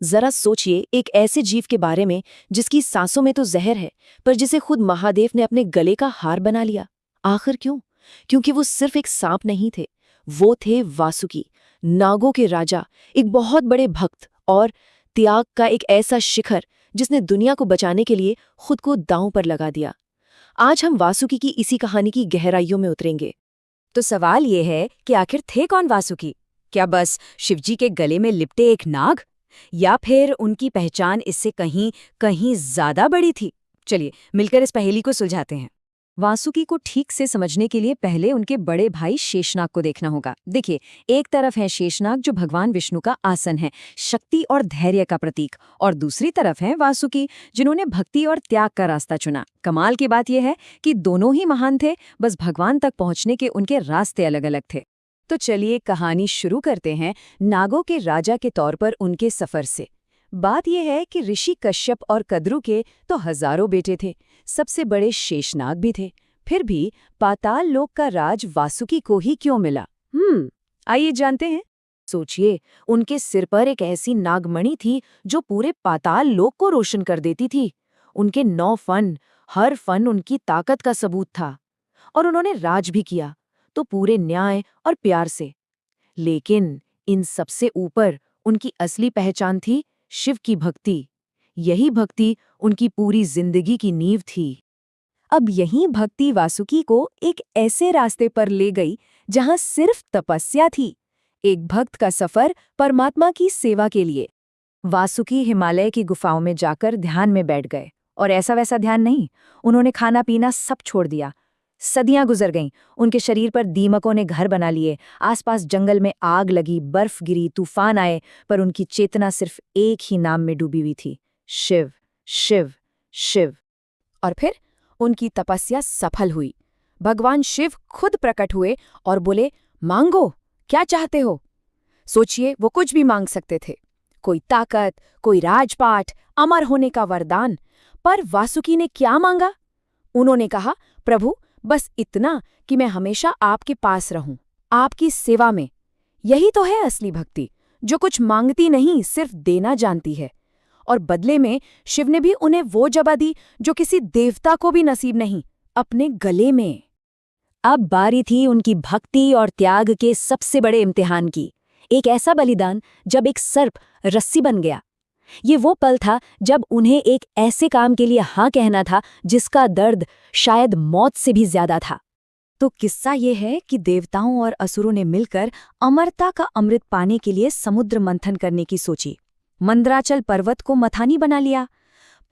जरा सोचिए एक ऐसे जीव के बारे में जिसकी सांसों में तो जहर है, पर जिसे खुद महादेव ने अपने गले का हार बना लिया। आखिर क्यों? क्योंकि वो सिर्फ एक सांप नहीं थे, वो थे वासुकी, नागों के राजा, एक बहुत बड़े भक्त और त्याग का एक ऐसा शिखर जिसने दुनिया को बचाने के लिए खुद को दांव पर लगा दिया। आज हम वासुकी की इसी कहानी की गहराइयों में उतरेंगे। तो सवाल ये है कि आखिर थे कौन वासुकी? क्या बस शिवजी के गले में लिपटे एक नाग, या फिर उनकी पहचान इससे कहीं कहीं ज्यादा बड़ी थी? चलिए मिलकर इस पहेली को सुलझाते हैं। वासुकी को ठीक से समझने के लिए पहले उनके बड़े भाई शेषनाग को देखना होगा। देखिए, एक तरफ है शेषनाग जो भगवान विष्णु का आसन है, शक्ति और धैर्य का प्रतीक, और दूसरी तरफ है वासुकी जिन्होंने भक्ति और त्याग का रास्ता चुना। कमाल की बात यह है कि दोनों ही महान थे, बस भगवान तक पहुंचने के उनके रास्ते अलग अलग थे। तो चलिए कहानी शुरू करते हैं नागों के राजा के तौर पर उनके सफर से। बात यह है कि ऋषि कश्यप और कद्रु के तो हजारों बेटे थे, सबसे बड़े शेषनाग भी थे। फिर भी पाताल लोक का राज वासुकी को ही क्यों मिला? आइए जानते हैं। सोचिए, उनके सिर पर एक ऐसी नागमणि थी जो पूरे पाताल लोक को रोशन कर देती थी। उनके 9 फन, हर फन उनकी ताकत का सबूत था, और उन्होंने राज भी किया, तो पूरे न्याय और प्यार से। लेकिन इन सबसे ऊपर उनकी असली पहचान थी शिव की भक्ति। यही भक्ति उनकी पूरी जिंदगी की नींव थी। अब यही भक्ति वासुकी को एक ऐसे रास्ते पर ले गई जहां सिर्फ तपस्या थी, एक भक्त का सफर परमात्मा की सेवा के लिए। वासुकी हिमालय की गुफाओं में जाकर ध्यान में बैठ गए, और ऐसा वैसा ध्यान नहीं, उन्होंने खाना पीना सब छोड़ दिया। सदियां गुजर गईं, उनके शरीर पर दीमकों ने घर बना लिए, आसपास जंगल में आग लगी, बर्फ गिरी, तूफान आए, पर उनकी चेतना सिर्फ एक ही नाम में डूबी हुई थी, शिव, शिव, शिव। और फिर उनकी तपस्या सफल हुई। भगवान शिव खुद प्रकट हुए और बोले, मांगो, क्या चाहते हो? सोचिए, वो कुछ भी मांग सकते थे, कोई ताकत, कोई राजपाट, अमर होने का वरदान। पर वासुकी ने क्या मांगा? उन्होंने कहा, प्रभु, बस इतना कि मैं हमेशा आपके पास रहूं, आपकी सेवा में। यही तो है असली भक्ति, जो कुछ मांगती नहीं, सिर्फ देना जानती है। और बदले में शिव ने भी उन्हें वो जगह दी जो किसी देवता को भी नसीब नहीं, अपने गले में। अब बारी थी उनकी भक्ति और त्याग के सबसे बड़े इम्तिहान की। एक ऐसा बलिदान जब एक सर्प रस्सी बन गया। ये वो पल था जब उन्हें एक ऐसे काम के लिए हाँ कहना था जिसका दर्द शायद मौत से भी ज्यादा था। तो किस्सा ये है कि देवताओं और असुरों ने मिलकर अमरता का अमृत पाने के लिए समुद्र मंथन करने की सोची। मंदराचल पर्वत को मथानी बना लिया,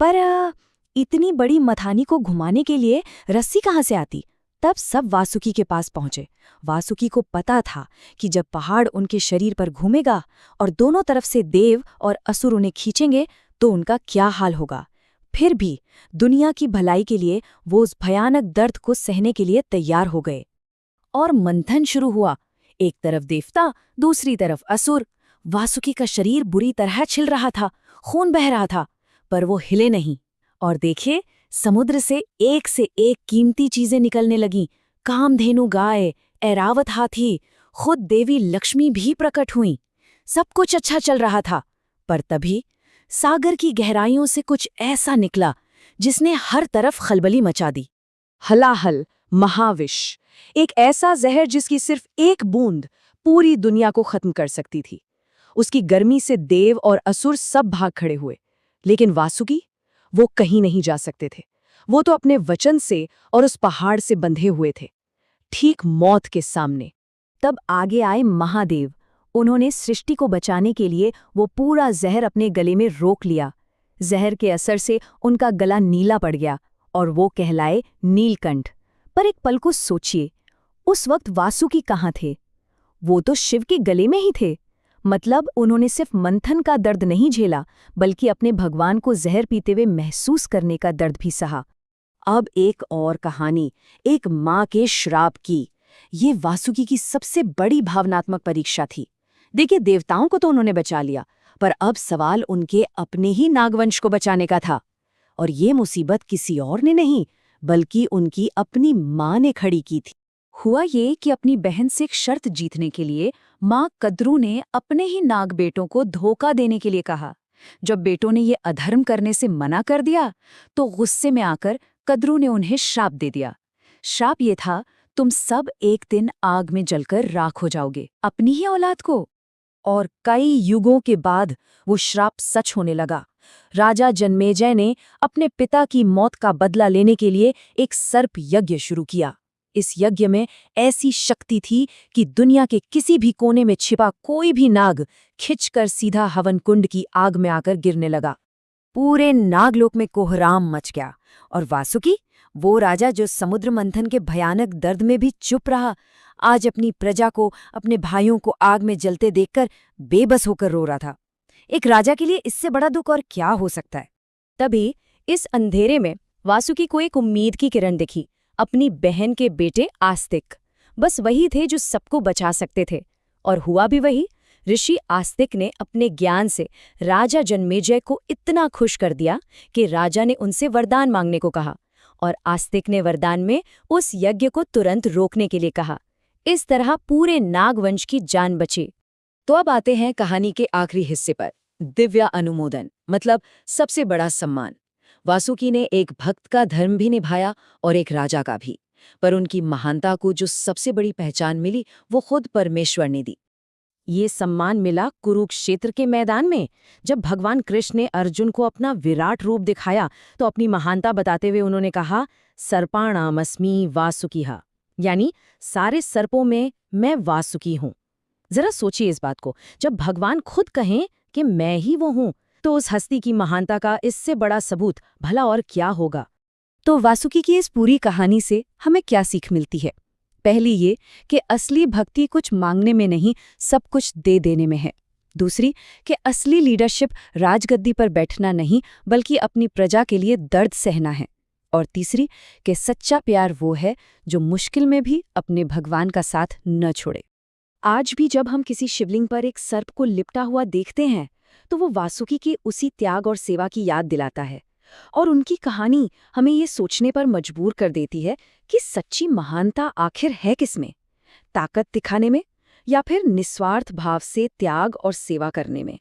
पर इतनी बड़ी मथानी को घुमाने के लिए रस्सी कहाँ से आती? तब सब वासुकी के पास पहुंचे। वासुकी को पता था कि जब पहाड़ उनके शरीर पर घूमेगा और दोनों तरफ से देव और असुर उन्हें खींचेंगे तो उनका क्या हाल होगा। फिर भी दुनिया की भलाई के लिए वो उस भयानक दर्द को सहने के लिए तैयार हो गए। और मंथन शुरू हुआ। एक तरफ देवता, दूसरी तरफ असुर। वासुकी का शरीर बुरी तरह छिल रहा था, खून बह रहा था, पर वो हिले नहीं। और देखिए, समुद्र से एक कीमती चीजें निकलने लगीं। कामधेनु गाय, ऐरावत हाथी, खुद देवी लक्ष्मी भी प्रकट हुईं। सब कुछ अच्छा चल रहा था, पर तभी सागर की गहराइयों से कुछ ऐसा निकला जिसने हर तरफ खलबली मचा दी। हलाहल, महाविष, एक ऐसा जहर जिसकी सिर्फ एक बूंद पूरी दुनिया को खत्म कर सकती थी। उसकी गर्मी से देव और असुर सब भाग खड़े हुए, लेकिन वासुकी, वो कहीं नहीं जा सकते थे। वो तो अपने वचन से और उस पहाड़ से बंधे हुए थे, ठीक मौत के सामने। तब आगे आए महादेव। उन्होंने सृष्टि को बचाने के लिए वो पूरा जहर अपने गले में रोक लिया। जहर के असर से उनका गला नीला पड़ गया और वो कहलाए नीलकंठ। पर एक पल को सोचिए, उस वक्त वासुकी कहाँ थे? वो तो शिव के गले में ही थे। मतलब उन्होंने सिर्फ मंथन का दर्द नहीं झेला, बल्कि अपने भगवान को जहर पीते हुए महसूस करने का दर्द भी सहा। अब एक और कहानी, एक माँ के श्राप की। ये वासुकी की सबसे बड़ी भावनात्मक परीक्षा थी। देखिए, देवताओं को तो उन्होंने बचा लिया, पर अब सवाल उनके अपने ही नागवंश को बचाने का था। और ये मुसीबत किसी और ने नहीं, बल्कि उनकी अपनी माँ ने खड़ी की थी। हुआ ये कि अपनी बहन से एक शर्त जीतने के लिए माँ कद्रू ने अपने ही नाग बेटों को धोखा देने के लिए कहा। जब बेटों ने ये अधर्म करने से मना कर दिया तो गुस्से में आकर कद्रू ने उन्हें श्राप दे दिया। श्राप ये था, तुम सब एक दिन आग में जलकर राख हो जाओगे, अपनी ही औलाद को। और कई युगों के बाद वो श्राप सच होने लगा। राजा जन्मेजय ने अपने पिता की मौत का बदला लेने के लिए एक सर्प यज्ञ शुरू किया। इस यज्ञ में ऐसी शक्ति थी कि दुनिया के किसी भी कोने में छिपा कोई भी नाग खिंचकर सीधा हवन कुंड की आग में आकर गिरने लगा। पूरे नागलोक में कोहराम मच गया और वासुकी, वो राजा जो समुद्र मंथन के भयानक दर्द में भी चुप रहा, आज अपनी प्रजा को, अपने भाइयों को आग में जलते देखकर बेबस होकर रो रहा था। एक राजा के लिए इससे बड़ा दुख और क्या हो सकता है। तभी इस अंधेरे में वासुकी को एक उम्मीद की किरण दिखी। अपनी बहन के बेटे आस्तिक, बस वही थे जो सबको बचा सकते थे। और हुआ भी वही। ऋषि आस्तिक ने अपने ज्ञान से राजा जन्मेजय को इतना खुश कर दिया कि राजा ने उनसे वरदान मांगने को कहा, और आस्तिक ने वरदान में उस यज्ञ को तुरंत रोकने के लिए कहा। इस तरह पूरे नागवंश की जान बची। तो अब आते हैं कहानी के आखिरी हिस्से पर, दिव्या अनुमोदन, मतलब सबसे बड़ा सम्मान। वासुकी ने एक भक्त का धर्म भी निभाया और एक राजा का भी, पर उनकी महानता को जो सबसे बड़ी पहचान मिली वो खुद परमेश्वर ने दी। ये सम्मान मिला कुरुक्षेत्र के मैदान में, जब भगवान कृष्ण ने अर्जुन को अपना विराट रूप दिखाया तो अपनी महानता बताते हुए उन्होंने कहा, सर्पाणामस्मि वासुकिहा, यानी सारे सर्पों में मैं वासुकी हूं। जरा सोचिए इस बात को, जब भगवान खुद कहें कि मैं ही वो हूं, तो उस हस्ती की महानता का इससे बड़ा सबूत भला और क्या होगा। तो वासुकी की इस पूरी कहानी से हमें क्या सीख मिलती है? पहली ये कि असली भक्ति कुछ मांगने में नहीं, सब कुछ दे देने में है। दूसरी कि असली लीडरशिप राजगद्दी पर बैठना नहीं, बल्कि अपनी प्रजा के लिए दर्द सहना है। और तीसरी कि सच्चा प्यार वो है जो मुश्किल में भी अपने भगवान का साथ न छोड़े। आज भी जब हम किसी शिवलिंग पर एक सर्प को लिपटा हुआ देखते हैं तो वो वासुकी के उसी त्याग और सेवा की याद दिलाता है। और उनकी कहानी हमें ये सोचने पर मजबूर कर देती है कि सच्ची महानता आखिर है किसमें? ताकत दिखाने में या फिर निस्वार्थ भाव से त्याग और सेवा करने में?